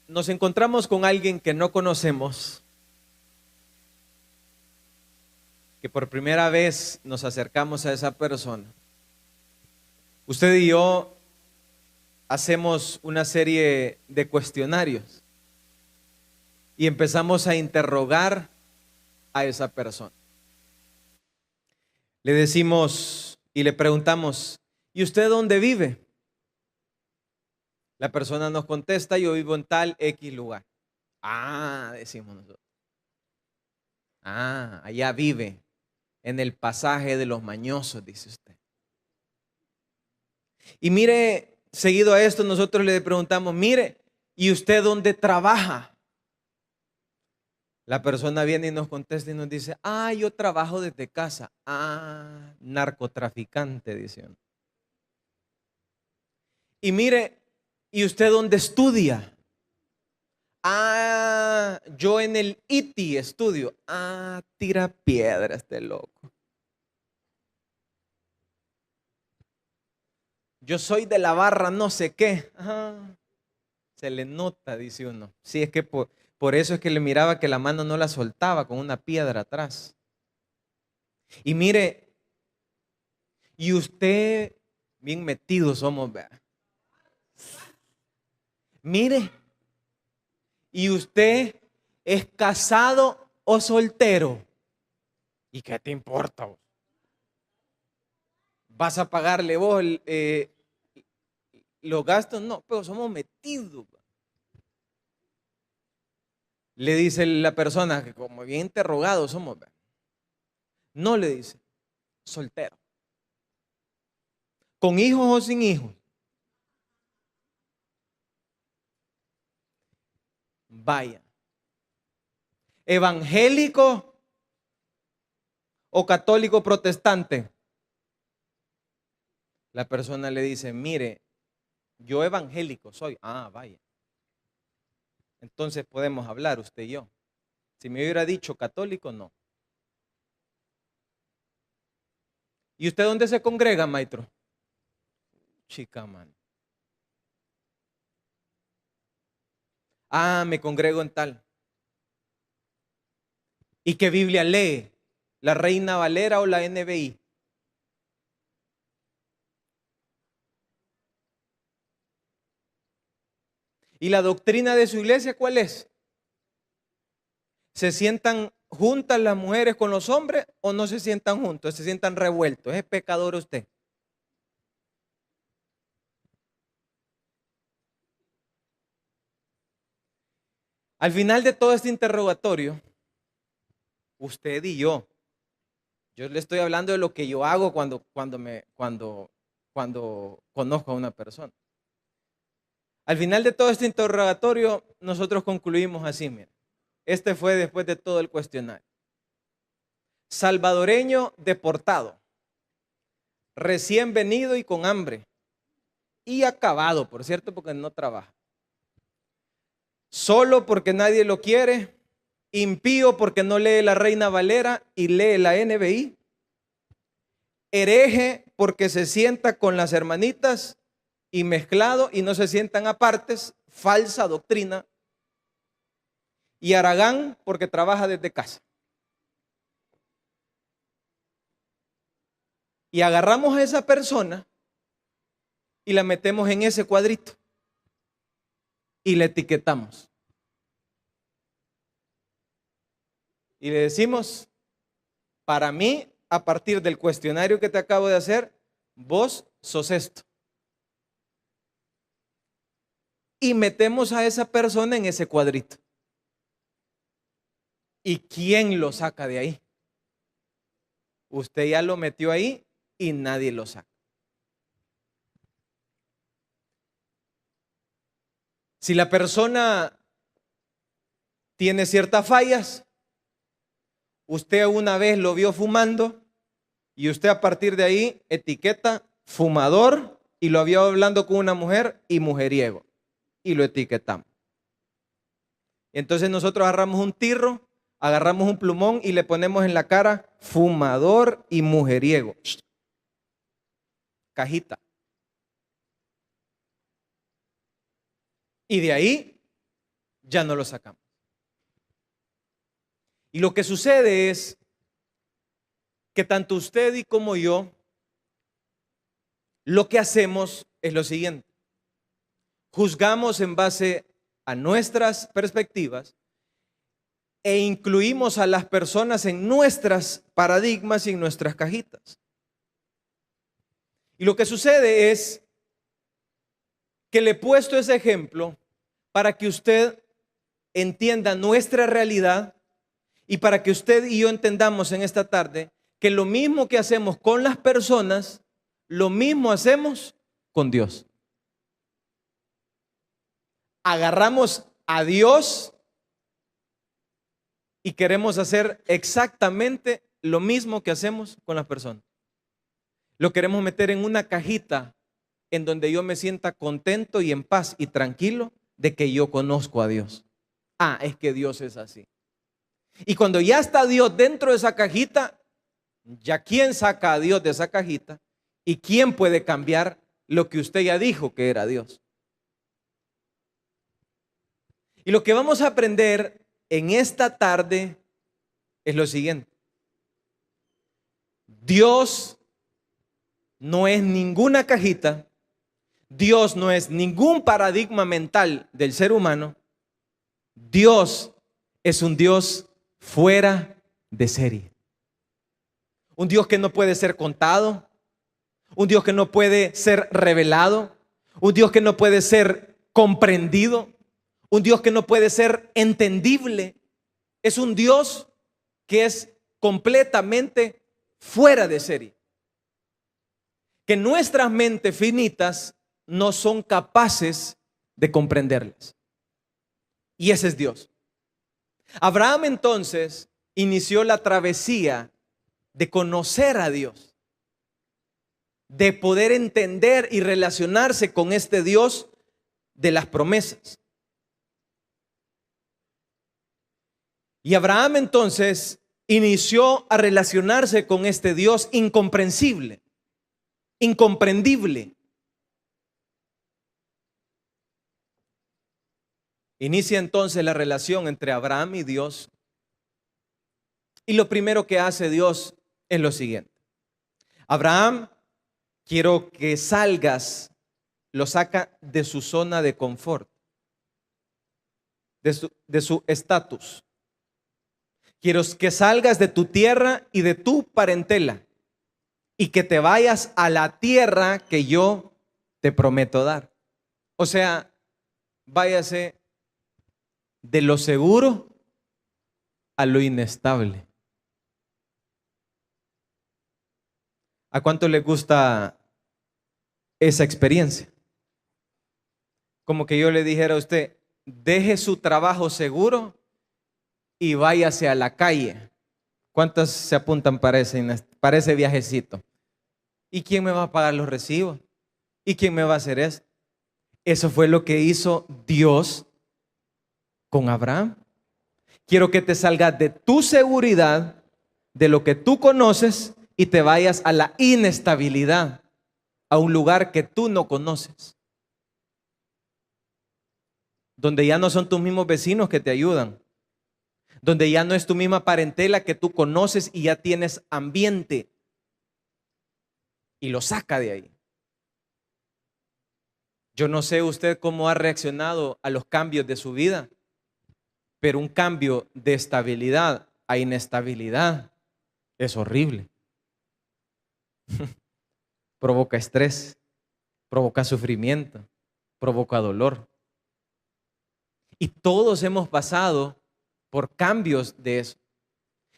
nos encontramos con alguien que no conocemos, que por primera vez nos acercamos a esa persona, usted y yo hacemos una serie de cuestionarios y empezamos a interrogar a esa persona. Le decimos y le preguntamos, ¿y usted dónde vive? La persona nos contesta, yo vivo en tal X lugar. Ah, decimos nosotros. Ah, allá vive, en el pasaje de los Mañosos, dice usted. Y mire, seguido a esto, nosotros le preguntamos, mire, ¿y usted dónde trabaja? La persona viene y nos contesta y nos dice, ah, yo trabajo desde casa. Ah, narcotraficante, dice uno. Y mire, ¿y usted dónde estudia? Ah, yo en el ITI estudio. Ah, tira piedra este loco. Yo soy de la barra no sé qué. Ajá. Se le nota, dice uno. Sí, es que por eso es que le miraba que la mano no la soltaba con una piedra atrás. Y mire, y usted, bien metido somos, vea. Mire, ¿y usted es casado o soltero? ¿Y qué te importa vos? ¿Vas a pagarle vos los gastos? No, pero somos metidos. Le dice la persona que como bien interrogado somos. No, le dice, soltero. ¿Con hijos o sin hijos? Vaya. ¿Evangélico o católico protestante? La persona le dice, mire, yo evangélico soy. Ah, vaya. Entonces podemos hablar usted y yo. Si me hubiera dicho católico, no. ¿Y usted dónde se congrega, maestro? Chica, man. Ah, me congrego en tal. ¿Y qué Biblia lee? ¿La Reina Valera o la NBI? ¿Y la doctrina de su iglesia cuál es? ¿Se sientan juntas las mujeres con los hombres o no se sientan juntos? ¿Se sientan revueltos? ¿Es pecador usted? Al final de todo este interrogatorio, usted y yo le estoy hablando de lo que yo hago cuando conozco a una persona. Al final de todo este interrogatorio, nosotros concluimos así, mira. Este fue después de todo el cuestionario. Salvadoreño deportado, recién venido y con hambre. Y acabado, por cierto, porque no trabaja. Solo porque nadie lo quiere. Impío porque no lee la Reina Valera y lee la NBI. Hereje porque se sienta con las hermanitas y mezclado y no se sientan apartes. Falsa doctrina. Y Aragán porque trabaja desde casa. Y agarramos a esa persona y la metemos en ese cuadrito y la etiquetamos. Y le decimos, para mí, a partir del cuestionario que te acabo de hacer, vos sos esto. Y metemos a esa persona en ese cuadrito. ¿Y quién lo saca de ahí? Usted ya lo metió ahí y nadie lo saca. Si la persona tiene ciertas fallas, usted una vez lo vio fumando y usted a partir de ahí etiqueta fumador y lo vio hablando con una mujer y mujeriego y lo etiquetamos. Entonces nosotros agarramos un tirro, agarramos un plumón y le ponemos en la cara fumador y mujeriego. Cajita. Y de ahí ya no lo sacamos. Y lo que sucede es que tanto usted y como yo, lo que hacemos es lo siguiente. Juzgamos en base a nuestras perspectivas e incluimos a las personas en nuestras paradigmas y en nuestras cajitas. Y lo que sucede es que le he puesto ese ejemplo para que usted entienda nuestra realidad y para que usted y yo entendamos en esta tarde que lo mismo que hacemos con las personas, lo mismo hacemos con Dios. Agarramos a Dios y queremos hacer exactamente lo mismo que hacemos con las personas. Lo queremos meter en una cajita en donde yo me sienta contento y en paz y tranquilo de que yo conozco a Dios. Ah, es que Dios es así. Y cuando ya está Dios dentro de esa cajita, ya quién saca a Dios de esa cajita y quién puede cambiar lo que usted ya dijo que era Dios. Y lo que vamos a aprender en esta tarde es lo siguiente. Dios no es ninguna cajita. Dios no es ningún paradigma mental del ser humano. Dios es un Dios fuera de serie. Un Dios que no puede ser contado. Un Dios que no puede ser revelado. Un Dios que no puede ser comprendido. Un Dios que no puede ser entendible. Es un Dios que es completamente fuera de serie. Que nuestras mentes finitas no son capaces de comprenderlas. Y ese es Dios. Abraham entonces inició la travesía de conocer a Dios, de poder entender y relacionarse con este Dios de las promesas. Y Abraham entonces inició a relacionarse con este Dios incomprensible, incomprendible. Inicia entonces la relación entre Abraham y Dios. Y lo primero que hace Dios es lo siguiente. Abraham, quiero que salgas, lo saca de su zona de confort, de su estatus. Quiero que salgas de tu tierra y de tu parentela y que te vayas a la tierra que yo te prometo dar. O sea, váyase de lo seguro a lo inestable. ¿A cuánto le gusta esa experiencia? Como que yo le dijera a usted, deje su trabajo seguro y váyase a la calle. ¿Cuántos se apuntan para ese viajecito? ¿Y quién me va a pagar los recibos? ¿Y quién me va a hacer eso? Eso fue lo que hizo Dios con Abraham. Quiero que te salgas de tu seguridad, de lo que tú conoces, y te vayas a la inestabilidad, a un lugar que tú no conoces, donde ya no son tus mismos vecinos que te ayudan, donde ya no es tu misma parentela que tú conoces y ya tienes ambiente, y lo saca de ahí. Yo no sé usted cómo ha reaccionado a los cambios de su vida, pero un cambio de estabilidad a inestabilidad es horrible. Provoca estrés, provoca sufrimiento, provoca dolor. Y todos hemos pasado por cambios de eso.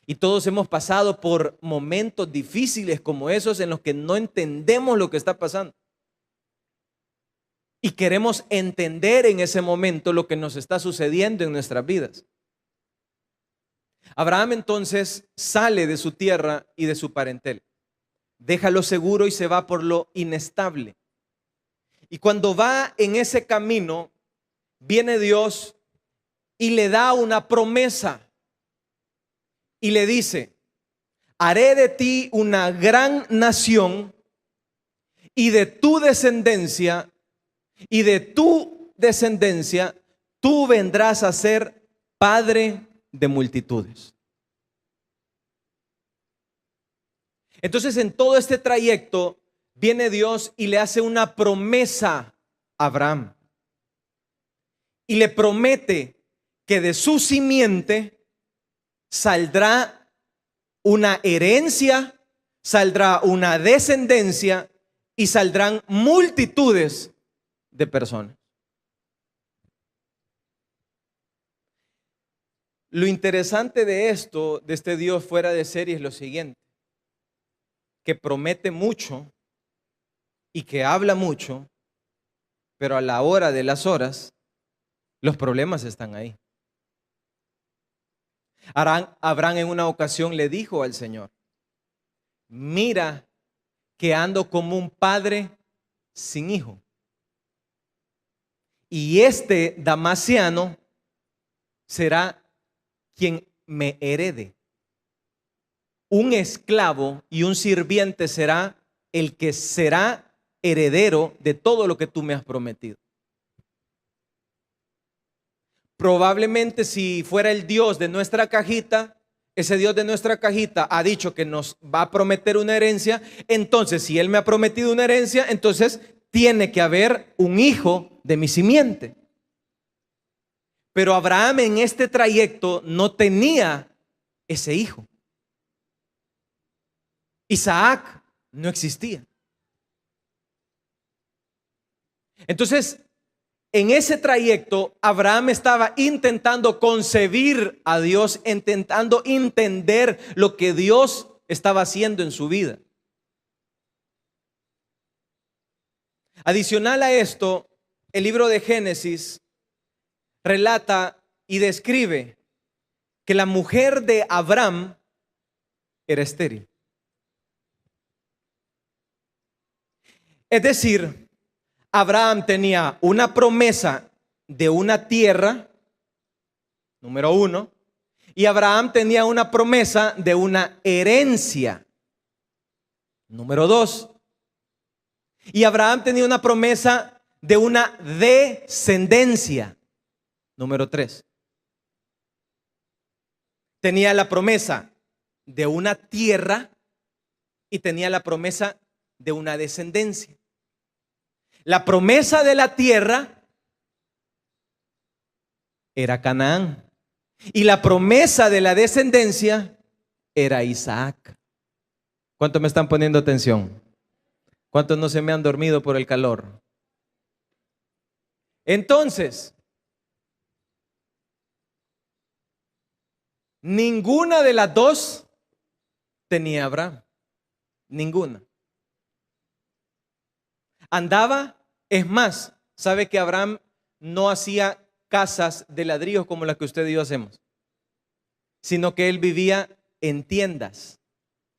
Y todos hemos pasado por momentos difíciles como esos en los que no entendemos lo que está pasando. Y queremos entender en ese momento lo que nos está sucediendo en nuestras vidas. Abraham entonces sale de su tierra y de su parentela. Deja lo seguro y se va por lo inestable. Y cuando va en ese camino, viene Dios y le da una promesa. Y le dice, haré de ti una gran nación y de tu descendencia y de tu descendencia tú vendrás a ser padre de multitudes. Entonces, en todo este trayecto viene Dios y le hace una promesa a Abraham. Y le promete que de su simiente saldrá una herencia, saldrá una descendencia y saldrán multitudes de personas. Lo interesante de esto, de este Dios fuera de serie, es lo siguiente: que promete mucho y que habla mucho, pero a la hora de las horas, los problemas están ahí. Abraham en una ocasión le dijo al Señor: mira que ando como un padre sin hijo, y este Damaseno será quien me herede. Un esclavo y un sirviente será el que será heredero de todo lo que tú me has prometido. Probablemente si fuera el Dios de nuestra cajita, ese Dios de nuestra cajita ha dicho que nos va a prometer una herencia, entonces si Él me ha prometido una herencia, entonces tiene que haber un hijo de mi simiente. Pero Abraham en este trayecto no tenía ese hijo. Isaac no existía. Entonces, en ese trayecto, Abraham estaba intentando concebir a Dios, intentando entender lo que Dios estaba haciendo en su vida. Adicional a esto, el libro de Génesis relata y describe que la mujer de Abraham era estéril. Es decir, Abraham tenía una promesa de una tierra, número uno, y Abraham tenía una promesa de una herencia, número dos. Y Abraham tenía una promesa de una descendencia, número tres. Tenía la promesa de una tierra y tenía la promesa de una descendencia. La promesa de la tierra era Canaán y la promesa de la descendencia era Isaac. ¿Cuántos me están poniendo atención? ¿Cuántos no se me han dormido por el calor? Entonces, ninguna de las dos tenía Abraham. Ninguna. Andaba, es más, sabe que Abraham no hacía casas de ladrillos como las que usted y yo hacemos, sino que él vivía en tiendas,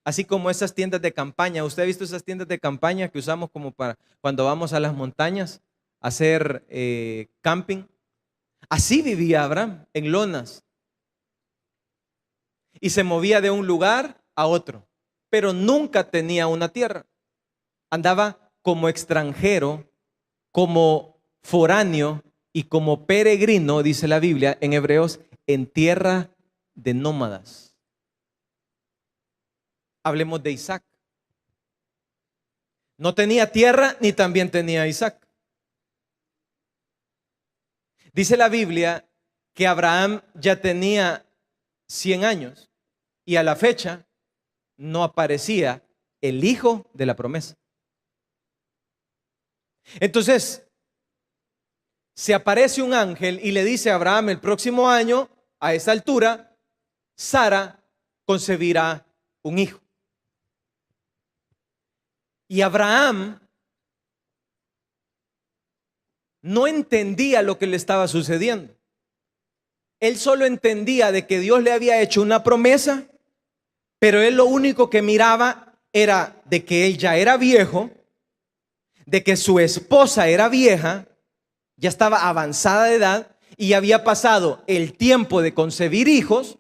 así como esas tiendas de campaña. ¿Usted ha visto esas tiendas de campaña que usamos como para cuando vamos a las montañas a hacer camping? Así vivía Abraham, en lonas, y se movía de un lugar a otro, pero nunca tenía una tierra. Andaba como extranjero, como foráneo y como peregrino, dice la Biblia en Hebreos, en tierra de nómadas. Hablemos de Isaac. No tenía tierra ni también tenía Isaac. Dice la Biblia que Abraham ya tenía 100 años y a la fecha no aparecía el hijo de la promesa. Entonces, se aparece un ángel y le dice a Abraham: el próximo año, a esa altura, Sara concebirá un hijo. Y Abraham no entendía lo que le estaba sucediendo. Él solo entendía de que Dios le había hecho una promesa, pero él lo único que miraba era de que él ya era viejo, de que su esposa era vieja, ya estaba avanzada de edad y había pasado el tiempo de concebir hijos.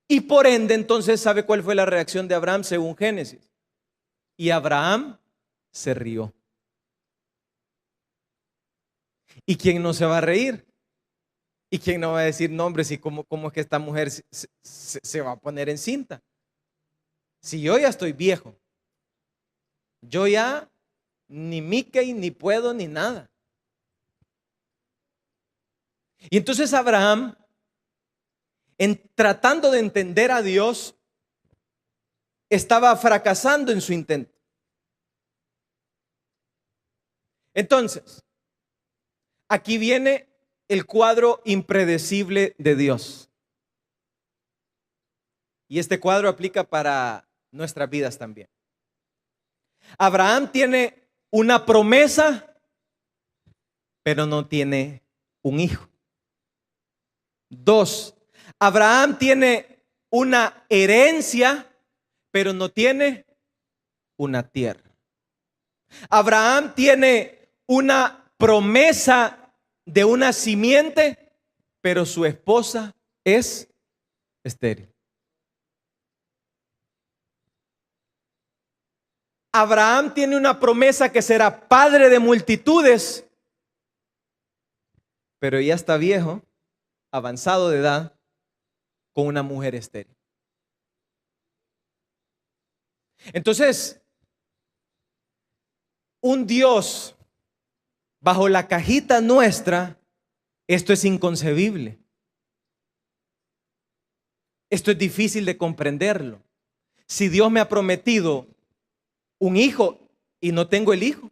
Y por ende, entonces, ¿sabe cuál fue la reacción de Abraham según Génesis? Y Abraham se rió. ¿Y quién no se va a reír? ¿Y quién no va a decir, no, hombre, si cómo es que esta mujer se va a poner encinta? Si yo ya estoy viejo, yo ya ni Mickey, ni puedo, ni nada. Y entonces Abraham, tratando de entender a Dios, estaba fracasando en su intento. Entonces, aquí viene el cuadro impredecible de Dios. Y este cuadro aplica para nuestras vidas también. Abraham tiene una promesa, pero no tiene un hijo. 2, Abraham tiene una herencia, pero no tiene una tierra. Abraham tiene una promesa de una simiente, pero su esposa es estéril. Abraham tiene una promesa que será padre de multitudes, pero ya está viejo, avanzado de edad, con una mujer estéril. Entonces, un Dios bajo la cajita nuestra, esto es inconcebible. Esto es difícil de comprenderlo. Si Dios me ha prometido un hijo y no tengo el hijo.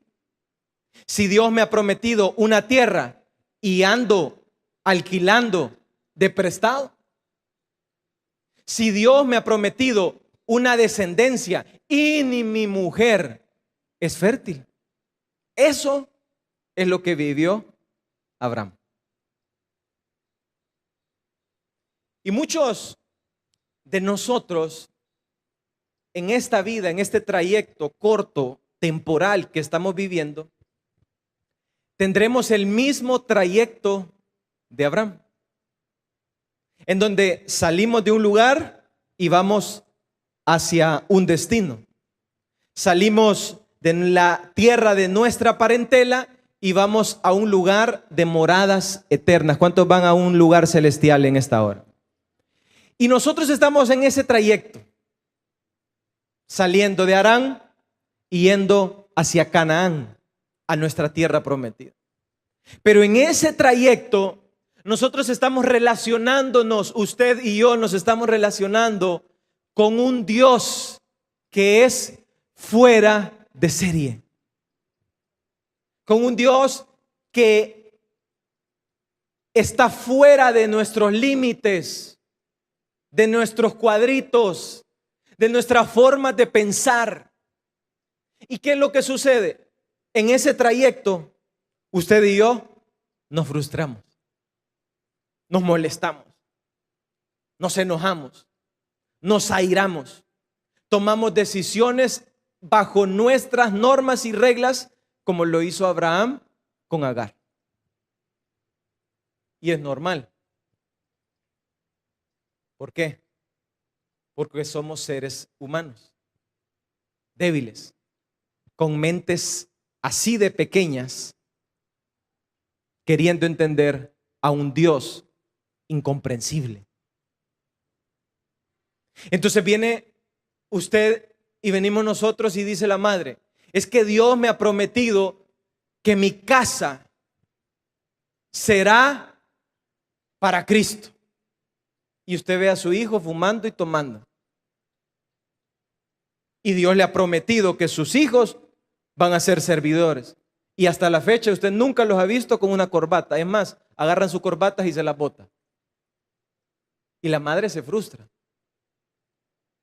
Si Dios me ha prometido una tierra y ando alquilando de prestado. Si Dios me ha prometido una descendencia y ni mi mujer es fértil. Eso es lo que vivió Abraham. Y muchos de nosotros en esta vida, en este trayecto corto, temporal que estamos viviendo, tendremos el mismo trayecto de Abraham, en donde salimos de un lugar y vamos hacia un destino. Salimos de la tierra de nuestra parentela y vamos a un lugar de moradas eternas. ¿Cuántos van a un lugar celestial en esta hora? Y nosotros estamos en ese trayecto, saliendo de Harán y yendo hacia Canaán, a nuestra tierra prometida. Pero en ese trayecto nosotros estamos relacionándonos, usted y yo nos estamos relacionando con un Dios que es fuera de serie. Con un Dios que está fuera de nuestros límites, de nuestros cuadritos, de nuestras formas de pensar. ¿Y qué es lo que sucede? En ese trayecto, usted y yo nos frustramos, nos molestamos, nos enojamos, nos airamos, tomamos decisiones bajo nuestras normas y reglas, como lo hizo Abraham con Agar. Y es normal. ¿Por qué? Porque somos seres humanos, débiles, con mentes así de pequeñas, queriendo entender a un Dios incomprensible. Entonces viene usted y venimos nosotros y dice la madre, es que Dios me ha prometido que mi casa será para Cristo. Y usted ve a su hijo fumando y tomando. Y Dios le ha prometido que sus hijos van a ser servidores. Y hasta la fecha usted nunca los ha visto con una corbata. Es más, agarran sus corbatas y se las botan. Y la madre se frustra.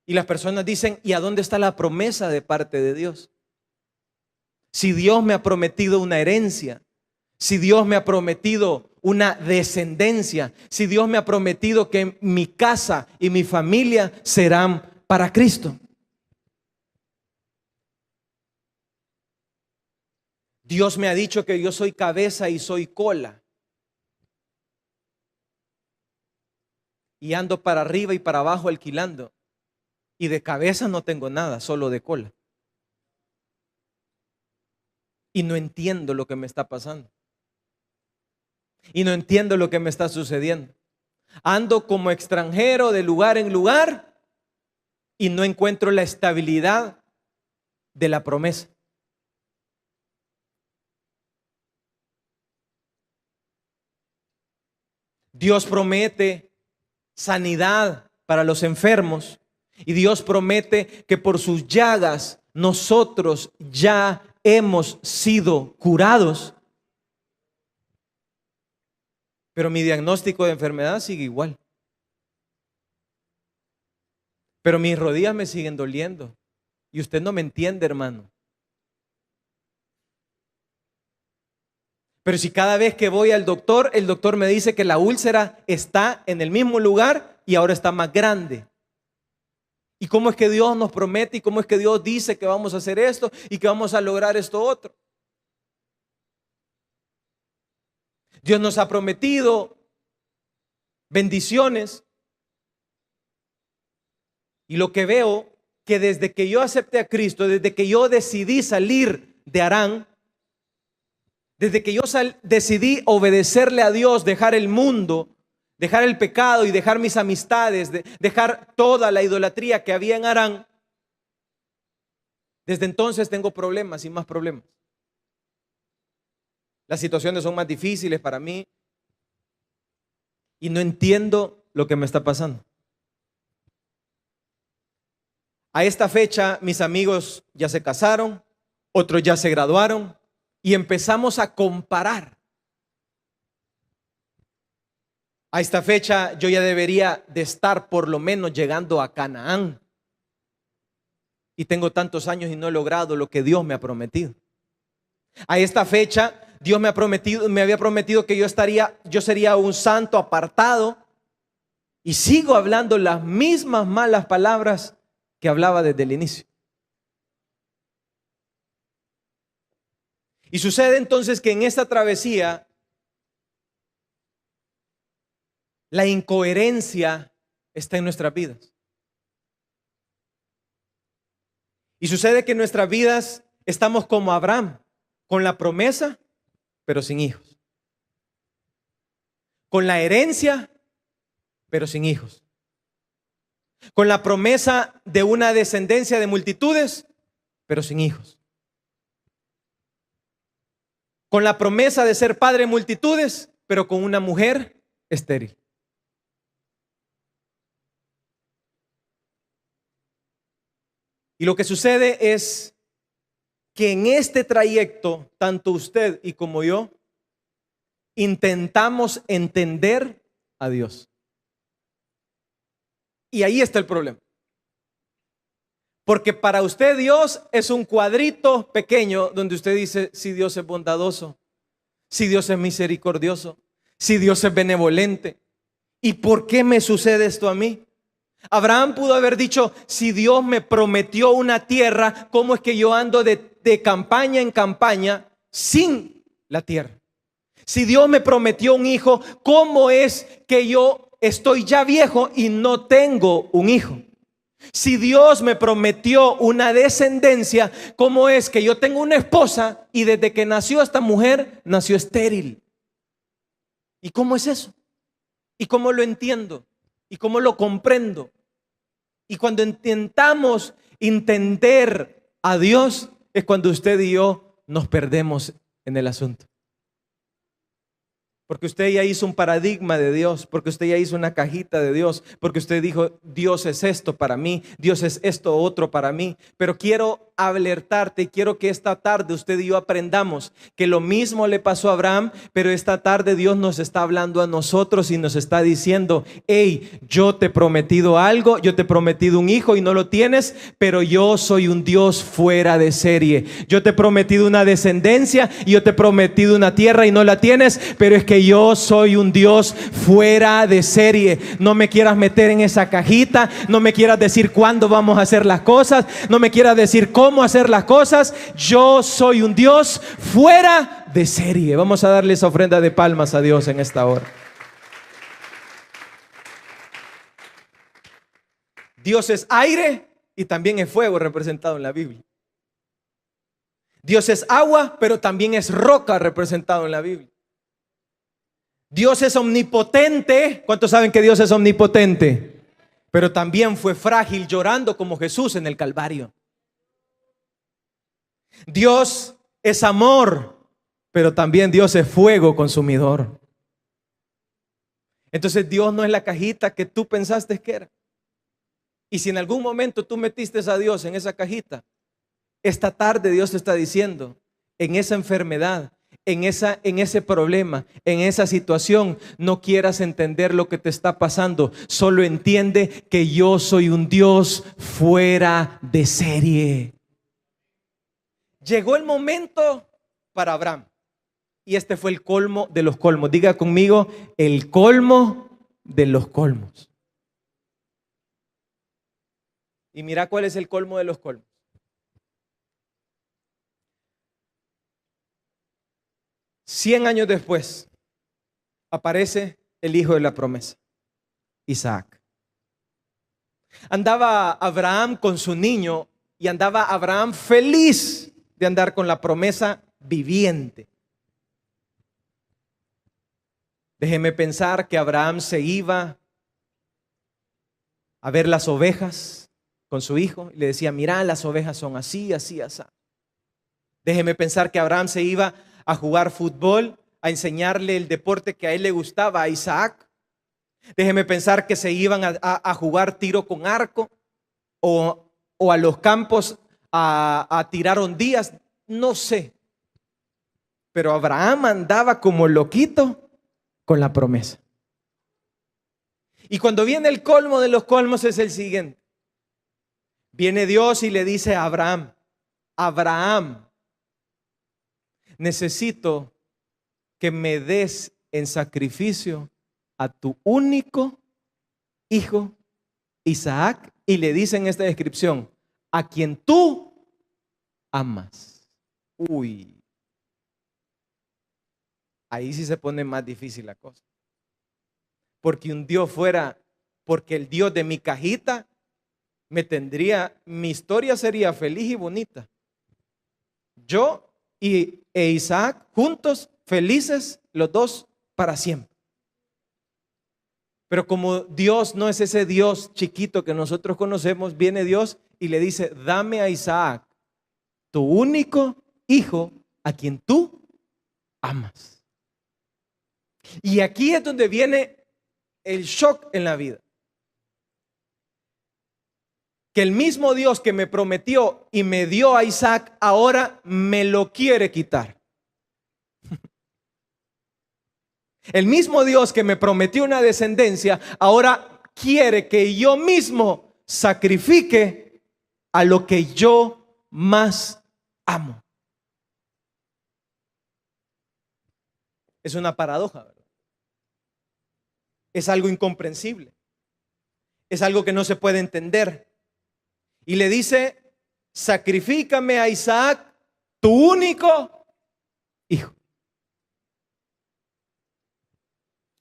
Y las personas dicen, ¿y a dónde está la promesa de parte de Dios? Si Dios me ha prometido una herencia, si Dios me ha prometido una descendencia, si Dios me ha prometido que mi casa y mi familia serán para Cristo. Dios me ha dicho que yo soy cabeza y soy cola. Y ando para arriba y para abajo alquilando. Y de cabeza no tengo nada, solo de cola. Y no entiendo lo que me está pasando. y no entiendo lo que me está sucediendo. Ando como extranjero de lugar en lugar y no encuentro la estabilidad de la promesa. Dios promete sanidad para los enfermos y Dios promete que por sus llagas nosotros ya hemos sido curados. Pero mi diagnóstico de enfermedad sigue igual. Pero mis rodillas me siguen doliendo. Y usted no me entiende, hermano. Pero si cada vez que voy al doctor, el doctor me dice que la úlcera está en el mismo lugar y ahora está más grande. ¿Y cómo es que Dios nos promete y cómo es que Dios dice que vamos a hacer esto y que vamos a lograr esto otro? Dios nos ha prometido bendiciones. Y lo que veo, que desde que yo acepté a Cristo, desde que yo decidí salir de Harán, desde que yo decidí obedecerle a Dios, dejar el mundo, dejar el pecado y dejar mis amistades, dejar toda la idolatría que había en Harán, desde entonces tengo problemas y más problemas. Las situaciones son más difíciles para mí y no entiendo lo que me está pasando. A esta fecha mis amigos ya se casaron, otros ya se graduaron y empezamos a comparar. A esta fecha yo ya debería de estar por lo menos llegando a Canaán y tengo tantos años y no he logrado lo que Dios me ha prometido. A esta fecha Dios me había prometido que yo sería un santo apartado y sigo hablando las mismas malas palabras que hablaba desde el inicio. Y sucede entonces que en esta travesía la incoherencia está en nuestras vidas. Y sucede que en nuestras vidas estamos como Abraham, con la promesa, pero sin hijos. Con la herencia, pero sin hijos. Con la promesa de una descendencia de multitudes, pero sin hijos. Con la promesa de ser padre de multitudes, pero con una mujer estéril. Y lo que sucede es que en este trayecto, tanto usted y como yo, intentamos entender a Dios. Y ahí está el problema. Porque para usted Dios es un cuadrito pequeño donde usted dice, si Dios es bondadoso, si Dios es misericordioso, si Dios es benevolente. ¿Y por qué me sucede esto a mí? Abraham pudo haber dicho, si Dios me prometió una tierra, ¿cómo es que yo ando de campaña en campaña sin la tierra? Si Dios me prometió un hijo, ¿cómo es que yo estoy ya viejo y no tengo un hijo? Si Dios me prometió una descendencia, ¿cómo es que yo tengo una esposa y desde que nació esta mujer nació estéril? ¿Y cómo es eso? ¿Y cómo lo entiendo? ¿Y cómo lo comprendo? Y cuando intentamos entender a Dios es cuando usted y yo nos perdemos en el asunto. Porque usted ya hizo un paradigma de Dios, porque usted ya hizo una cajita de Dios, porque usted dijo, Dios es esto para mí, Dios es esto otro para mí. Pero quiero alertarte y quiero que esta tarde usted y yo aprendamos que lo mismo le pasó a Abraham, pero esta tarde Dios nos está hablando a nosotros y nos está diciendo, hey, yo te he prometido algo, yo te he prometido un hijo y no lo tienes, pero yo soy un Dios fuera de serie. Yo te he prometido una descendencia y yo te he prometido una tierra y no la tienes, pero es que yo soy un Dios fuera de serie. No me quieras meter en esa cajita, no me quieras decir cuándo vamos a hacer las cosas, no me quieras decir cómo hacer las cosas. Yo soy un Dios fuera de serie. Vamos a darle esa ofrenda de palmas a Dios en esta hora. Dios es aire y también es fuego representado en la Biblia. Dios es agua, pero también es roca representado en la Biblia. Dios es omnipotente. ¿Cuántos saben que Dios es omnipotente? Pero también fue frágil, llorando como Jesús en el Calvario. Dios es amor, pero también Dios es fuego consumidor. Entonces Dios no es la cajita que tú pensaste que era. Y si en algún momento tú metiste a Dios en esa cajita, esta tarde Dios te está diciendo, en esa enfermedad, en ese problema, en esa situación, no quieras entender lo que te está pasando. Solo entiende que yo soy un Dios fuera de serie. Llegó el momento para Abraham. Y este fue el colmo de los colmos. Diga conmigo, el colmo de los colmos. Y mira cuál es el colmo de los colmos. Cien años después aparece el hijo de la promesa, Isaac. Andaba Abraham con su niño y andaba Abraham feliz de andar con la promesa viviente. Déjeme pensar que Abraham se iba a ver las ovejas con su hijo y le decía, mira, las ovejas son así, así, así. Déjeme pensar que Abraham se iba a jugar fútbol, a enseñarle el deporte que a él le gustaba, a Isaac. Déjeme pensar que se iban a jugar tiro con arco o a los campos a tirar ondillas, no sé. Pero Abraham andaba como loquito con la promesa. Y cuando viene el colmo de los colmos es el siguiente. Viene Dios y le dice a Abraham, Abraham, necesito que me des en sacrificio a tu único hijo Isaac. Y le dice en esta descripción, a quien tú amas. Uy, ahí sí se pone más difícil la cosa. Porque porque el Dios de mi cajita mi historia sería feliz y bonita. Yo e Isaac juntos, felices los dos para siempre. Pero como Dios no es ese Dios chiquito que nosotros conocemos, viene Dios y le dice, dame a Isaac, tu único hijo, a quien tú amas. Y aquí es donde viene el shock en la vida. Que el mismo Dios que me prometió y me dio a Isaac, ahora me lo quiere quitar. El mismo Dios que me prometió una descendencia, ahora quiere que yo mismo sacrifique a lo que yo más amo. Es una paradoja, ¿verdad? Es algo incomprensible. Es algo que no se puede entender. Y le dice, sacrifícame a Isaac, tu único hijo.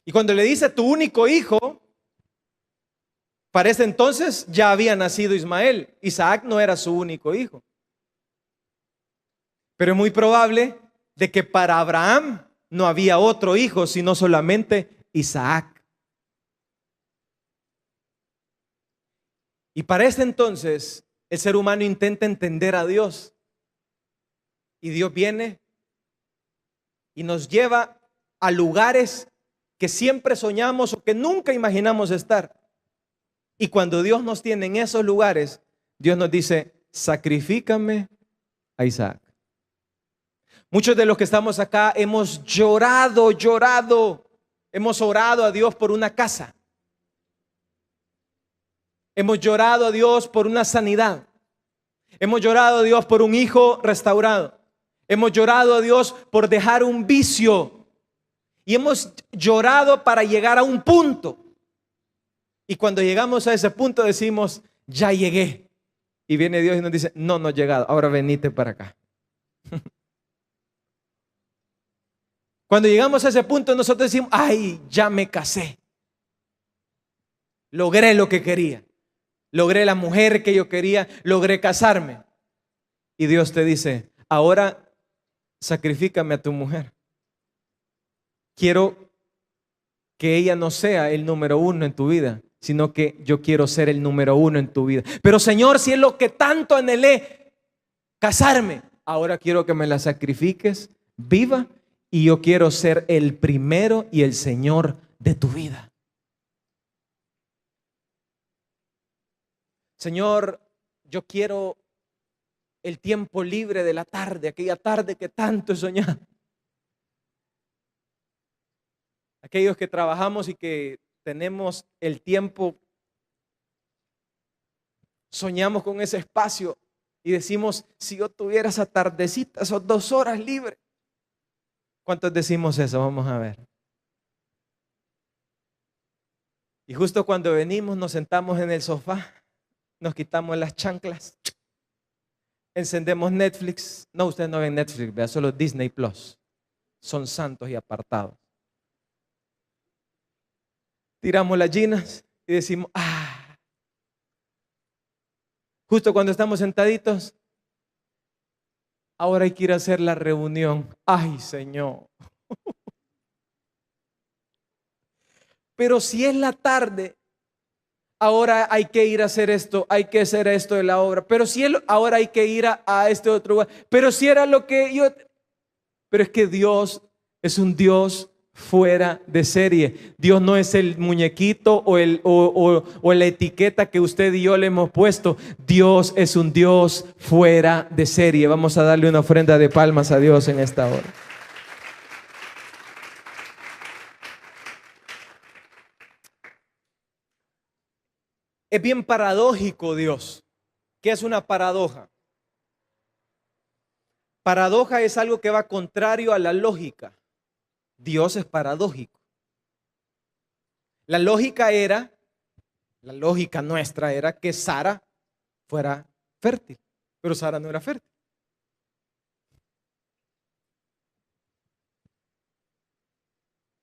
Y cuando le dice tu único hijo, para ese entonces ya había nacido Ismael. Isaac no era su único hijo. Pero es muy probable de que para Abraham no había otro hijo, sino solamente Isaac. Y para ese entonces el ser humano intenta entender a Dios. Y Dios viene y nos lleva a lugares que siempre soñamos o que nunca imaginamos estar. Y cuando Dios nos tiene en esos lugares, Dios nos dice, sacrifícame a Isaac. Muchos de los que estamos acá hemos llorado, hemos orado a Dios por una casa. Hemos llorado a Dios por una sanidad. Hemos llorado a Dios por un hijo restaurado. Hemos llorado a Dios por dejar un vicio. Y hemos llorado para llegar a un punto. Y cuando llegamos a ese punto decimos, ya llegué. Y viene Dios y nos dice, no he llegado, ahora venite para acá. Cuando llegamos a ese punto nosotros decimos, ay, ya me casé. Logré lo que quería. Logré la mujer que yo quería, logré casarme. Y Dios te dice, ahora sacrifícame a tu mujer. Quiero que ella no sea el número uno en tu vida, sino que yo quiero ser el número uno en tu vida. Pero Señor, si es lo que tanto anhelé, casarme, ahora quiero que me la sacrifiques viva y yo quiero ser el primero y el Señor de tu vida. Señor, yo quiero el tiempo libre de la tarde, aquella tarde que tanto he soñado. Aquellos que trabajamos y que tenemos el tiempo, soñamos con ese espacio y decimos, si yo tuviera esa tardecita, esas 2 horas libres. ¿Cuántos decimos eso? Vamos a ver. Y justo cuando venimos nos sentamos en el sofá, nos quitamos las chanclas, encendemos Netflix. No, ustedes no ven Netflix, vean solo Disney Plus. Son santos y apartados. Tiramos las ginas y decimos, justo cuando estamos sentaditos, ahora hay que ir a hacer la reunión. Ay, Señor. Pero si es la tarde, ahora hay que ir a hacer esto, hay que hacer esto de la obra. Pero si ahora hay que ir a este otro lugar. Pero si era lo que yo... Pero es que Dios es un Dios fuera de serie. Dios no es el muñequito o la etiqueta que usted y yo le hemos puesto. Dios es un Dios fuera de serie. Vamos a darle una ofrenda de palmas a Dios en esta hora. Es bien paradójico Dios. ¿Qué es una paradoja? Paradoja es algo que va contrario a la lógica. Dios es paradójico. La lógica nuestra era que Sara fuera fértil, pero Sara no era fértil.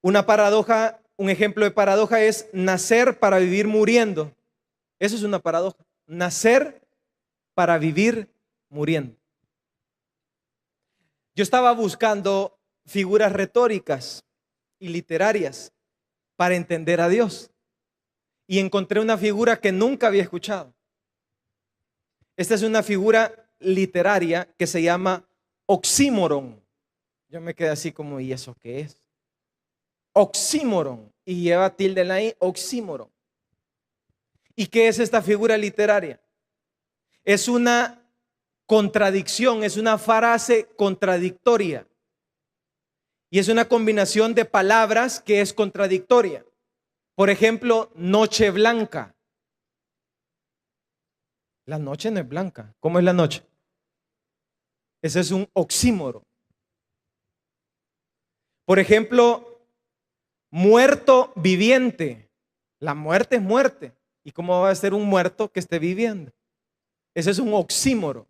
Una paradoja, un ejemplo de paradoja es nacer para vivir muriendo. Eso es una paradoja. Nacer para vivir muriendo. Yo estaba buscando figuras retóricas y literarias para entender a Dios y encontré una figura que nunca había escuchado. Esta es una figura literaria que se llama oxímoron. Yo me quedé así como, ¿y eso qué es? Oxímoron, y lleva tilde en la I, oxímoron. ¿Y qué es esta figura literaria? Es una contradicción, es una frase contradictoria. Y es una combinación de palabras que es contradictoria. Por ejemplo, noche blanca. La noche no es blanca. ¿Cómo es la noche? Ese es un oxímoro. Por ejemplo, muerto viviente. La muerte es muerte. ¿Y cómo va a ser un muerto que esté viviendo? Ese es un oxímoro.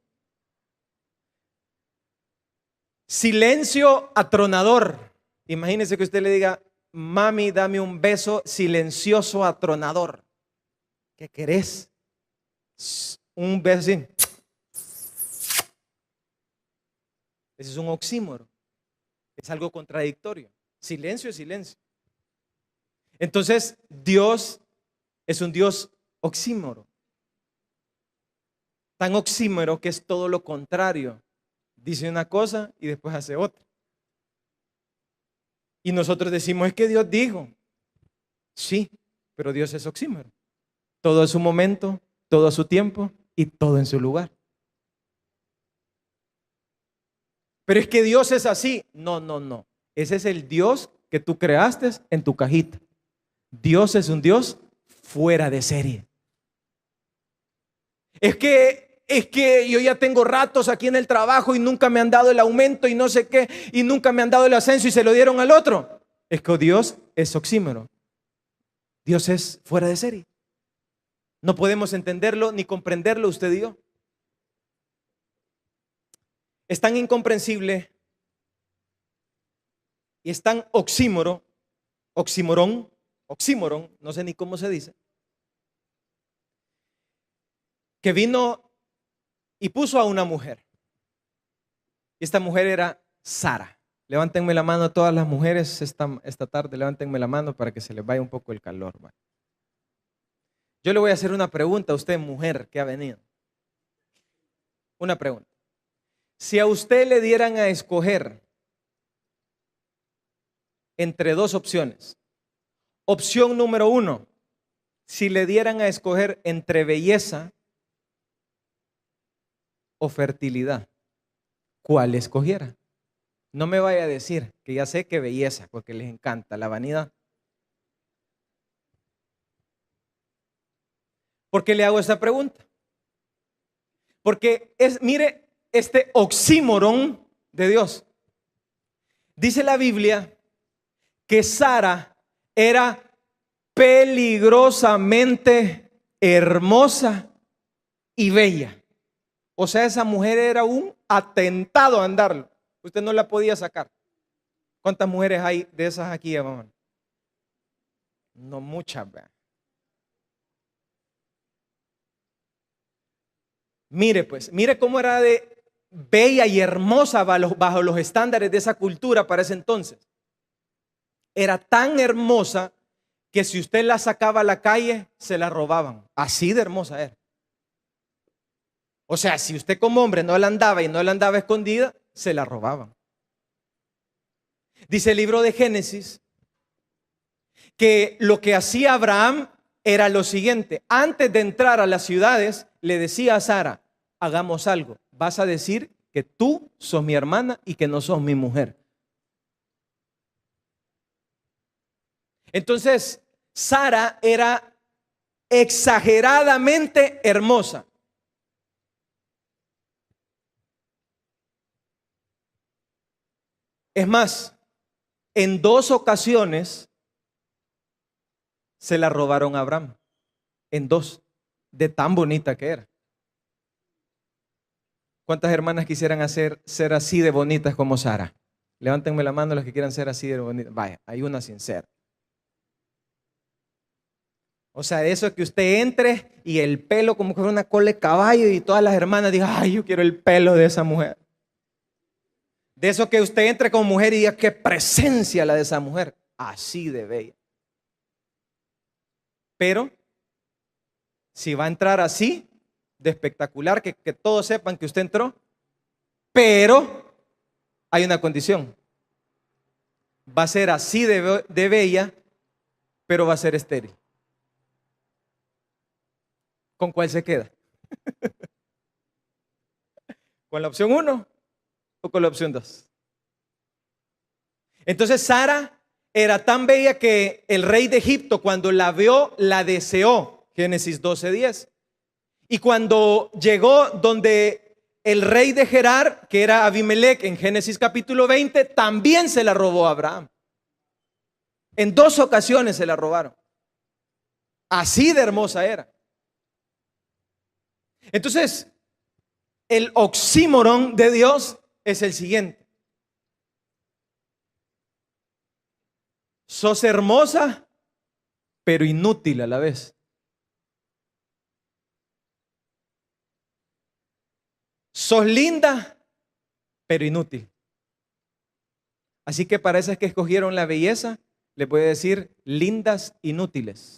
Silencio atronador. Imagínese que usted le diga, mami, dame un beso silencioso atronador. ¿Qué querés? Un beso así. Ese es un oxímoro. Es algo contradictorio. Silencio es silencio. Entonces, Dios es un Dios oxímoro. Tan oxímoro que es todo lo contrario. Dice una cosa y después hace otra. Y nosotros decimos, es que Dios dijo. Sí, pero Dios es oxímoro. Todo a su momento, todo a su tiempo y todo en su lugar. Pero es que Dios es así. No, no, no. Ese es el Dios que tú creaste en tu cajita. Dios es un Dios fuera de serie. Es que yo ya tengo ratos aquí en el trabajo y nunca me han dado el aumento y no sé qué, y nunca me han dado el ascenso y se lo dieron al otro. Es que Dios es oxímoro. Dios es fuera de serie. No podemos entenderlo ni comprenderlo usted y yo. Es tan incomprensible y es tan oxímoro, oxímoron, no sé ni cómo se dice, que vino y puso a una mujer. Y esta mujer era Sara. Levántenme la mano a todas las mujeres esta tarde, levántenme la mano para que se les vaya un poco el calor. ¿Va? Yo le voy a hacer una pregunta a usted, mujer, que ha venido. Una pregunta. Si a usted le dieran a escoger entre dos opciones. Opción número 1, si le dieran a escoger entre belleza o fertilidad, ¿cuál escogiera? No me vaya a decir que ya sé que belleza, porque les encanta la vanidad. ¿Por qué le hago esta pregunta? Porque mire, este oxímoron de Dios. Dice la Biblia que Sara era peligrosamente hermosa y bella. O sea, esa mujer era un atentado a andarlo. Usted no la podía sacar. ¿Cuántas mujeres hay de esas aquí, hermano? No muchas, ¿verdad? Mire pues, mire cómo era de bella y hermosa bajo los estándares de esa cultura para ese entonces. Era tan hermosa que si usted la sacaba a la calle, se la robaban. Así de hermosa era. O sea, si usted como hombre no la andaba y no la andaba escondida, se la robaban. Dice el libro de Génesis que lo que hacía Abraham era lo siguiente. Antes de entrar a las ciudades, le decía a Sara, hagamos algo. Vas a decir que tú sos mi hermana y que no sos mi mujer. Entonces, Sara era exageradamente hermosa. Es más, en 2 ocasiones se la robaron a Abraham. En 2, de tan bonita que era. ¿Cuántas hermanas quisieran ser así de bonitas como Sara? Levántenme la mano los que quieran ser así de bonitas. Vaya, hay una sincera. O sea, de eso que usted entre y el pelo como que fuera una cola de caballo y todas las hermanas digan, ay, yo quiero el pelo de esa mujer. De eso que usted entre como mujer y diga, qué presencia la de esa mujer. Así de bella. Pero, si va a entrar así, de espectacular, que todos sepan que usted entró, pero hay una condición. Va a ser así de bella, pero va a ser estéril. ¿Con cuál se queda? ¿Con la opción 1 o con la opción 2? Entonces Sara era tan bella que el rey de Egipto cuando la vio, la deseó. Génesis 12:10. Y cuando llegó donde el rey de Gerar, que era Abimelech, en Génesis capítulo 20, también se la robó a Abraham. En 2 ocasiones se la robaron. Así de hermosa era. Entonces, el oxímoron de Dios es el siguiente. Sos hermosa, pero inútil a la vez. Sos linda, pero inútil. Así que para esas que escogieron la belleza, le puede decir lindas inútiles.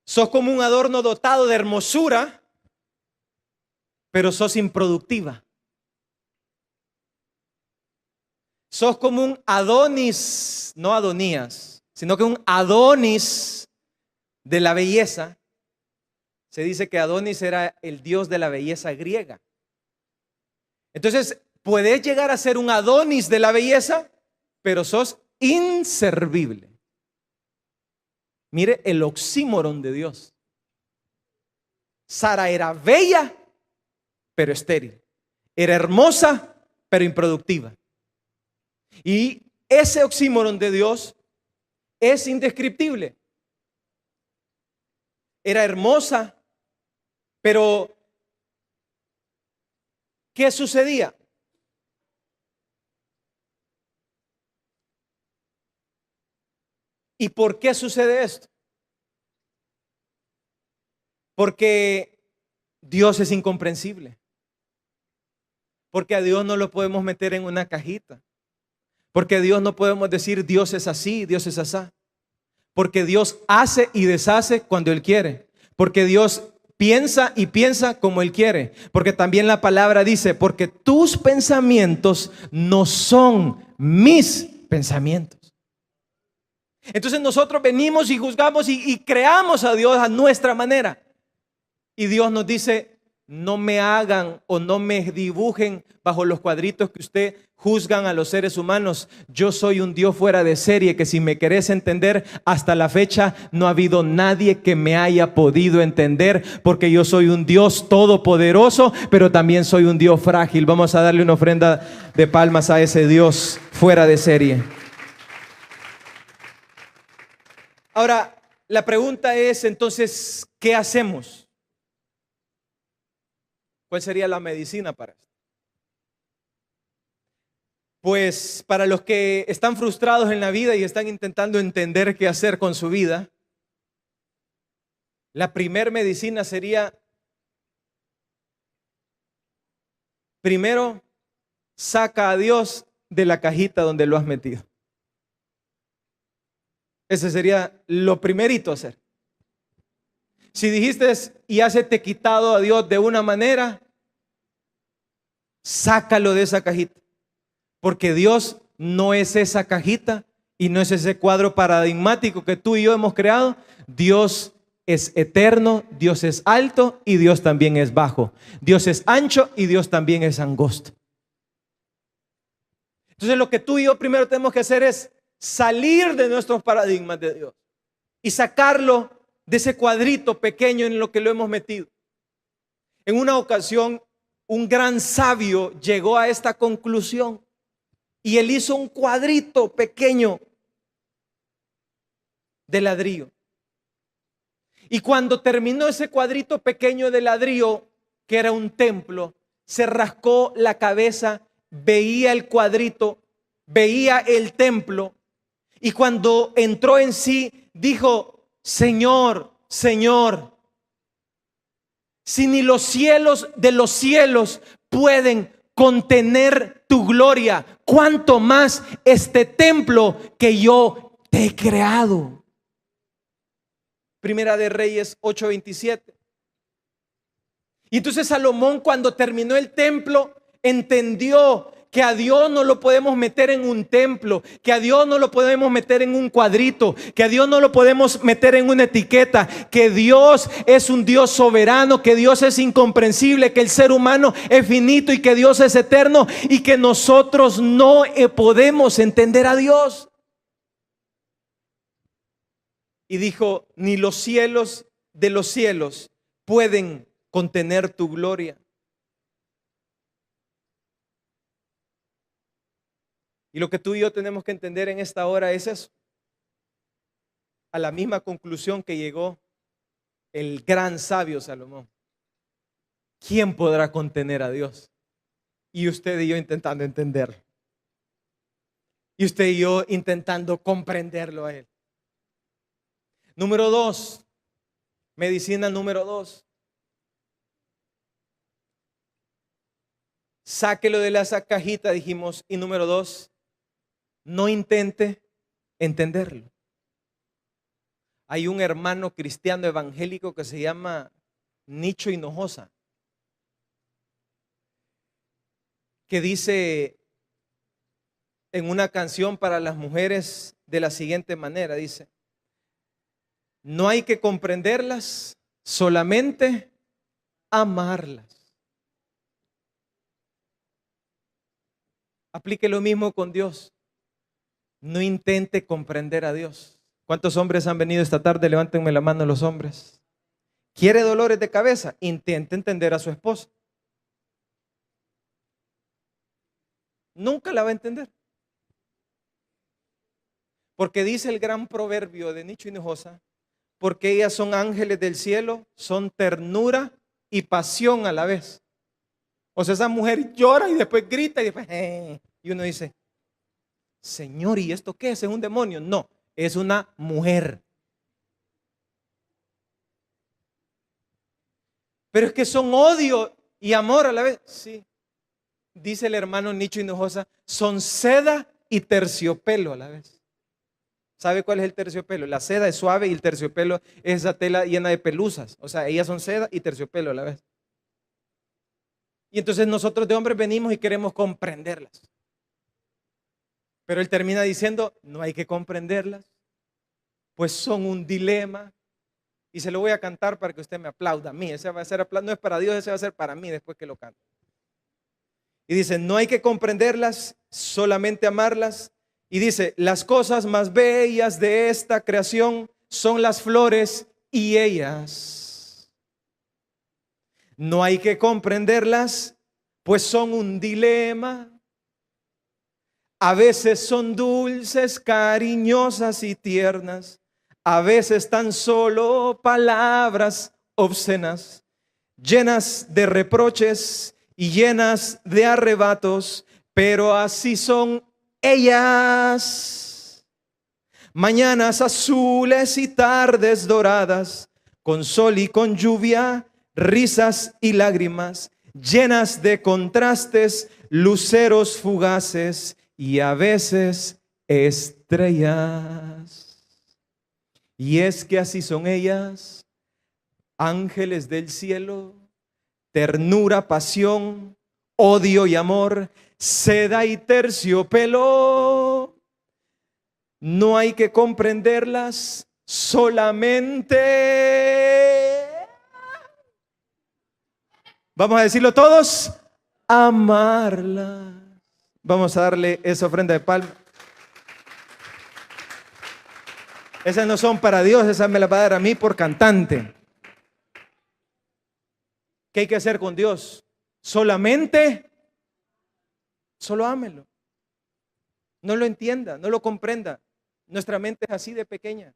Sos como un adorno dotado de hermosura, pero sos improductiva. Sos como un Adonis, no Adonías, sino que un Adonis de la belleza. Se dice que Adonis era el dios de la belleza griega. Entonces, puedes llegar a ser un Adonis de la belleza, pero sos inservible. Mire el oxímoron de Dios. Sara era bella, pero estéril. Era hermosa, pero improductiva. Y ese oxímoron de Dios es indescriptible. Era hermosa, pero ¿qué sucedía? ¿Y por qué sucede esto? Porque Dios es incomprensible. Porque a Dios no lo podemos meter en una cajita. Porque a Dios no podemos decir Dios es así, Dios es asá. Porque Dios hace y deshace cuando Él quiere. Porque Dios piensa y piensa como Él quiere. Porque también la palabra dice, porque tus pensamientos no son mis pensamientos. Entonces nosotros venimos y juzgamos y creamos a Dios a nuestra manera. Y Dios nos dice, no me hagan o no me dibujen bajo los cuadritos que usted juzgan a los seres humanos. Yo soy un Dios fuera de serie que, si me querés entender, hasta la fecha no ha habido nadie que me haya podido entender, porque yo soy un Dios todopoderoso, pero también soy un Dios frágil. Vamos a darle una ofrenda de palmas a ese Dios fuera de serie. Ahora, la pregunta es entonces, ¿qué hacemos? ¿Cuál sería la medicina para esto? Pues para los que están frustrados en la vida y están intentando entender qué hacer con su vida, la primer medicina sería, primero, saca a Dios de la cajita donde lo has metido. Ese sería lo primerito a hacer. Si dijiste y te quitado a Dios de una manera, sácalo de esa cajita. Porque Dios no es esa cajita y no es ese cuadro paradigmático que tú y yo hemos creado. Dios es eterno, Dios es alto y Dios también es bajo. Dios es ancho y Dios también es angosto. Entonces lo que tú y yo primero tenemos que hacer es salir de nuestros paradigmas de Dios y sacarlo de ese cuadrito pequeño en lo que lo hemos metido. En una ocasión, un gran sabio llegó a esta conclusión y él hizo un cuadrito pequeño de ladrillo. Y cuando terminó ese cuadrito pequeño de ladrillo, que era un templo, se rascó la cabeza, veía el cuadrito, veía el templo, y cuando entró en sí, dijo: Señor, Señor, si ni los cielos de los cielos pueden contener tu gloria, ¿cuánto más este templo que yo te he creado? Primera de Reyes 8:27. Y entonces Salomón, cuando terminó el templo, entendió que a Dios no lo podemos meter en un templo, que a Dios no lo podemos meter en un cuadrito, que a Dios no lo podemos meter en una etiqueta, que Dios es un Dios soberano, que Dios es incomprensible, que el ser humano es finito y que Dios es eterno y que nosotros no podemos entender a Dios. Y dijo: ni los cielos de los cielos pueden contener tu gloria. Y lo que tú y yo tenemos que entender en esta hora es eso. A la misma conclusión que llegó el gran sabio Salomón. ¿Quién podrá contener a Dios? Y usted y yo intentando entenderlo. Y usted y yo intentando comprenderlo a Él. Número 2. Medicina número 2. Sáquelo de esa cajita, dijimos. Y número 2. No intente entenderlo. Hay un hermano cristiano evangélico que se llama Nicho Hinojosa, que dice en una canción para las mujeres de la siguiente manera, dice: no hay que comprenderlas, solamente amarlas. Aplique lo mismo con Dios. No intente comprender a Dios. ¿Cuántos hombres han venido esta tarde? Levántenme la mano los hombres. ¿Quiere dolores de cabeza? Intente entender a su esposa. Nunca la va a entender. Porque dice el gran proverbio de Nicho Hinojosa: porque ellas son ángeles del cielo, son ternura y pasión a la vez. O sea, esa mujer llora y después grita y después y uno dice: Señor, ¿y esto qué es? ¿Es un demonio? No, es una mujer. Pero es que son odio y amor a la vez. Sí. dice el hermano Nicho Hinojosa, son seda y terciopelo a la vez. ¿Sabe cuál es el terciopelo? La seda es suave y el terciopelo es esa tela llena de pelusas. O sea, ellas son seda y terciopelo a la vez. Y entonces nosotros de hombres venimos y queremos comprenderlas. Pero él termina diciendo, no hay que comprenderlas, pues son un dilema. Y se lo voy a cantar para que usted me aplauda a mí. Ese va a ser no es para Dios, ese va a ser para mí después que lo cante. Y dice, no hay que comprenderlas, solamente amarlas. Y dice, las cosas más bellas de esta creación son las flores y ellas. No hay que comprenderlas, pues son un dilema. A veces son dulces, cariñosas y tiernas. A veces tan solo palabras obscenas, llenas de reproches y llenas de arrebatos, pero así son ellas. Mañanas azules y tardes doradas, con sol y con lluvia, risas y lágrimas, llenas de contrastes, luceros fugaces y a veces estrellas. Y es que así son ellas, ángeles del cielo, ternura, pasión, odio y amor, seda y terciopelo. No hay que comprenderlas, solamente, vamos a decirlo todos, amarlas. Vamos a darle esa ofrenda de palma. Esas no son para Dios, esas me las va a dar a mí por cantante. ¿Qué hay que hacer con Dios? Solamente, solo ámelo. No lo entienda, no lo comprenda. Nuestra mente es así de pequeña.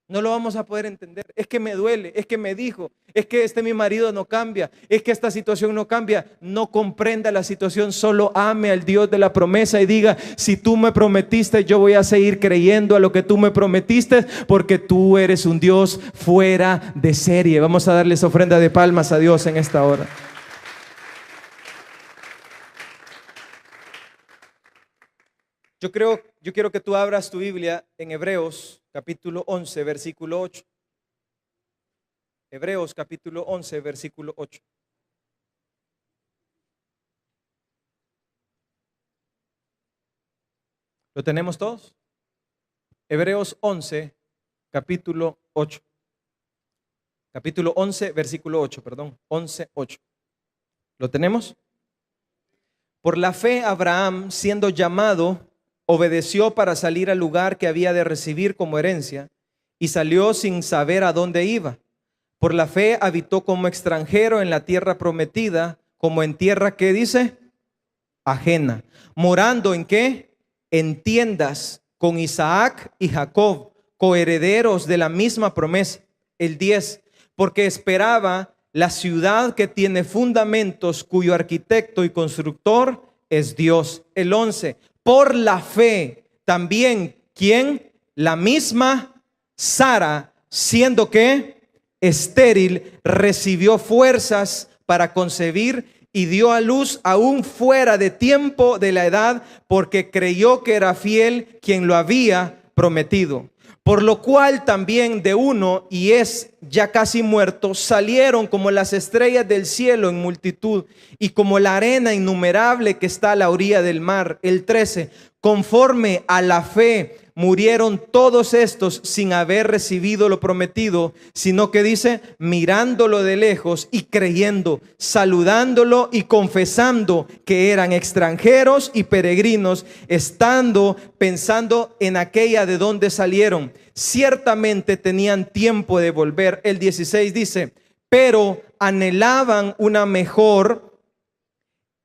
No lo vamos a poder entender. Es que me duele, es que me dijo, es que mi marido no cambia, es que esta situación no cambia. No comprenda la situación, solo ame al Dios de la promesa y diga, si tú me prometiste, yo voy a seguir creyendo a lo que tú me prometiste, porque tú eres un Dios fuera de serie. Vamos a darles ofrenda de palmas a Dios en esta hora. Yo quiero que tú abras tu Biblia en Hebreos capítulo 11, versículo 8. Hebreos capítulo 11, versículo 8. ¿Lo tenemos todos? Hebreos 11, capítulo 8. Capítulo 11, versículo 8, perdón. 11, 8. ¿Lo tenemos? Por la fe Abraham, siendo llamado, obedeció para salir al lugar que había de recibir como herencia y salió sin saber a dónde iba. Por la fe habitó como extranjero en la tierra prometida, como en tierra, ¿qué dice? Ajena. Morando ¿en qué? En tiendas con Isaac y Jacob, coherederos de la misma promesa. El 10, porque esperaba la ciudad que tiene fundamentos, cuyo arquitecto y constructor es Dios. El 11, por la fe también, ¿quién? La misma Sara, siendo que estéril, recibió fuerzas para concebir y dio a luz aún fuera de tiempo de la edad, porque creyó que era fiel quien lo había prometido. Por lo cual también de uno, y es ya casi muerto, salieron como las estrellas del cielo en multitud y como la arena innumerable que está a la orilla del mar. El 13, conforme a la fe murieron todos estos sin haber recibido lo prometido, sino que dice, mirándolo de lejos y creyendo, saludándolo y confesando que eran extranjeros y peregrinos, pensando en aquella de donde salieron. Ciertamente tenían tiempo de volver. El 16 dice, pero anhelaban una mejor,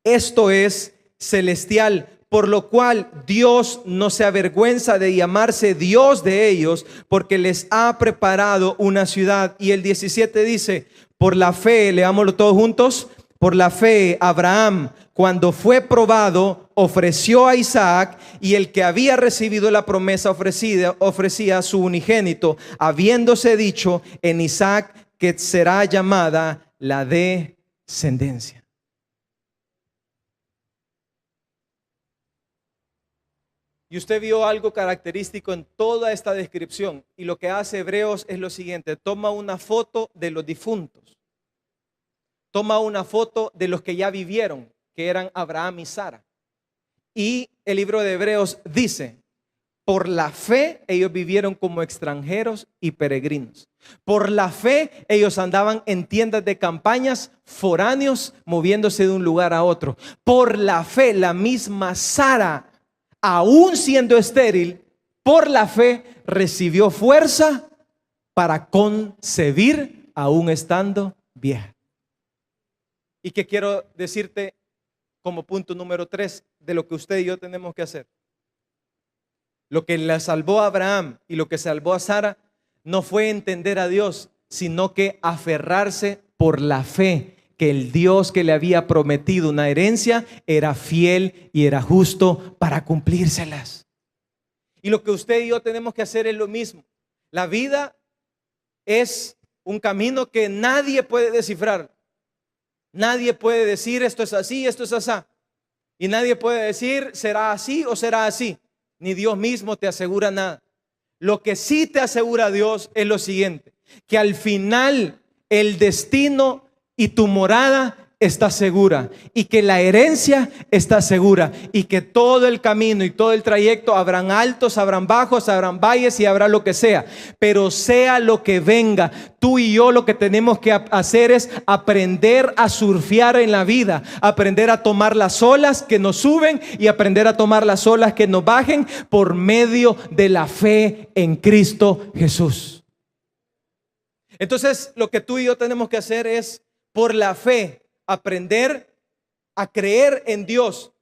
esto es celestial, por lo cual Dios no se avergüenza de llamarse Dios de ellos, porque les ha preparado una ciudad. Y el 17 dice, por la fe, leámoslo todos juntos, por la fe Abraham, cuando fue probado, ofreció a Isaac, y el que había recibido la promesa ofrecía a su unigénito, habiéndose dicho en Isaac que será llamada la descendencia. Y usted vio algo característico en toda esta descripción. Y lo que hace Hebreos es lo siguiente: toma una foto de los difuntos. Toma una foto de los que ya vivieron, que eran Abraham y Sara. Y el libro de Hebreos dice: por la fe ellos vivieron como extranjeros y peregrinos. Por la fe ellos andaban en tiendas de campañas, foráneos, moviéndose de un lugar a otro. Por la fe la misma Sara, aún siendo estéril, por la fe recibió fuerza para concebir aún estando vieja. ¿Y qué quiero decirte como punto número 3 de lo que usted y yo tenemos que hacer? Lo que le salvó a Abraham y lo que salvó a Sara no fue entender a Dios, sino que aferrarse por la fe, que el Dios que le había prometido una herencia era fiel y era justo para cumplírselas. Y lo que usted y yo tenemos que hacer es lo mismo. La vida es un camino que nadie puede descifrar. Nadie puede decir esto es así, esto es así. Y nadie puede decir será así o será así. Ni Dios mismo te asegura nada. Lo que sí te asegura Dios es lo siguiente: que al final el destino y tu morada está segura, y que la herencia está segura, y que todo el camino y todo el trayecto habrán altos, habrán bajos, habrán valles y habrá lo que sea. Pero sea lo que venga, tú y yo lo que tenemos que hacer es aprender a surfear en la vida, aprender a tomar las olas que nos suben y aprender a tomar las olas que nos bajen por medio de la fe en Cristo Jesús. Entonces, lo que tú y yo tenemos que hacer es, por la fe, aprender a creer en Dios,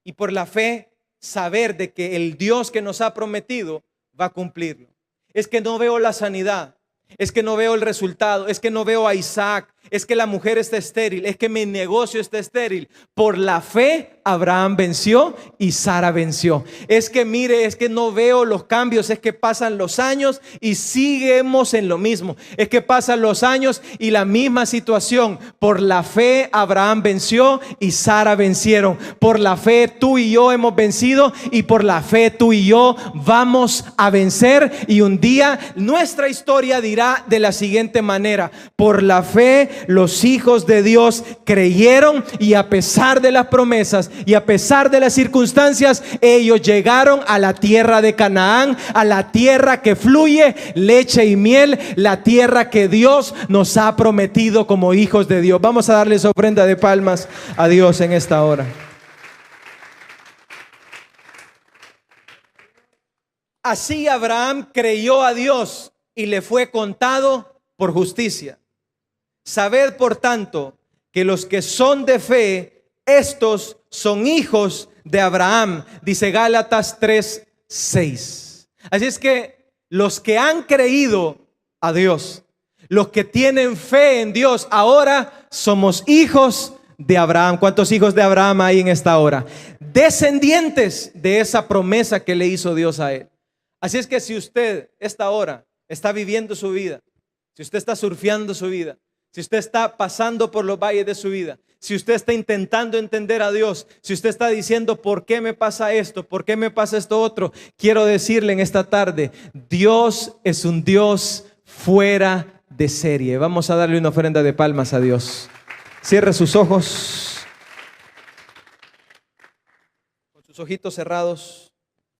y por la fe saber de que el Dios que nos ha prometido va a cumplirlo. Es que no veo la sanidad, es que no veo el resultado, es que no veo a Isaac, es que la mujer está estéril, es que mi negocio está estéril. Por la fe Abraham venció y Sara venció. Es que mire, es que no veo los cambios, es que pasan los años y seguimos en lo mismo. Es que pasan los años y la misma situación. Por la fe Abraham venció y Sara vencieron. Por la fe tú y yo hemos vencido, y por la fe tú y yo vamos a vencer. Y un día nuestra historia dirá de la siguiente manera: por la fe los hijos de Dios creyeron, y a pesar de las promesas y a pesar de las circunstancias, ellos llegaron a la tierra de Canaán, a la tierra que fluye leche y miel, la tierra que Dios nos ha prometido como hijos de Dios. Vamos a darles ofrenda de palmas a Dios en esta hora. Así Abraham creyó a Dios y le fue contado por justicia. Sabed por tanto que los que son de fe, estos son hijos de Abraham, dice Gálatas 3:6. Así es que los que han creído a Dios, los que tienen fe en Dios, ahora somos hijos de Abraham. ¿Cuántos hijos de Abraham hay en esta hora? Descendientes de esa promesa que le hizo Dios a él. Así es que si usted esta hora está viviendo su vida, si usted está surfeando su vida, si usted está pasando por los valles de su vida, si usted está intentando entender a Dios, si usted está diciendo ¿por qué me pasa esto? ¿Por qué me pasa esto otro? Quiero decirle en esta tarde: Dios es un Dios fuera de serie. Vamos a darle una ofrenda de palmas a Dios. Cierre sus ojos, con sus ojitos cerrados.